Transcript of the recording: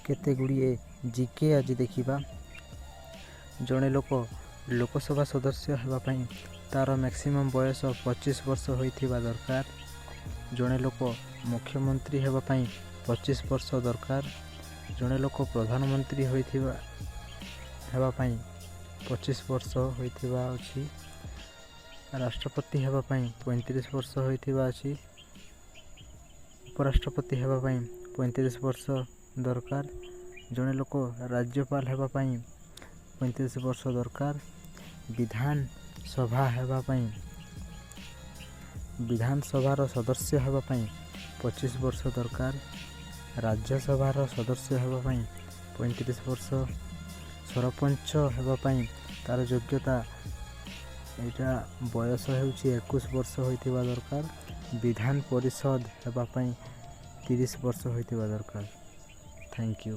केते गुड़िए जीके आज देखा। जड़े लोक लोकसभा सदस्य होगापाई तार मैक्सिमम बयस 25 वर्ष होइथिबा दरकार। जड़े लोक मुख्यमंत्री होगापाई 25 वर्ष दरकार। जड़े लोक प्रधानमंत्री होगापाई 25 वर्ष होइथिबा अछि। राष्ट्रपति होगापाई 35 वर्ष होइथिबा अछि। उपराष्ट्रपति होगापाई 35 वर्ष दरकार। जड़े लोक राज्यपाल होगापाई 35 वर्ष दरकार। विधानसभार सदस्य होगापाई 25 वर्ष दरकार। राज्यसभार सदस्य होगापाई 35 वर्ष। सरपंच होगापाई तार योग्यता एटा बयस होउछि 21 वर्ष होइथिबा दरकार। विधान परिषद होगापाई 30 वर्ष होइथिबा दरकार। Thank you.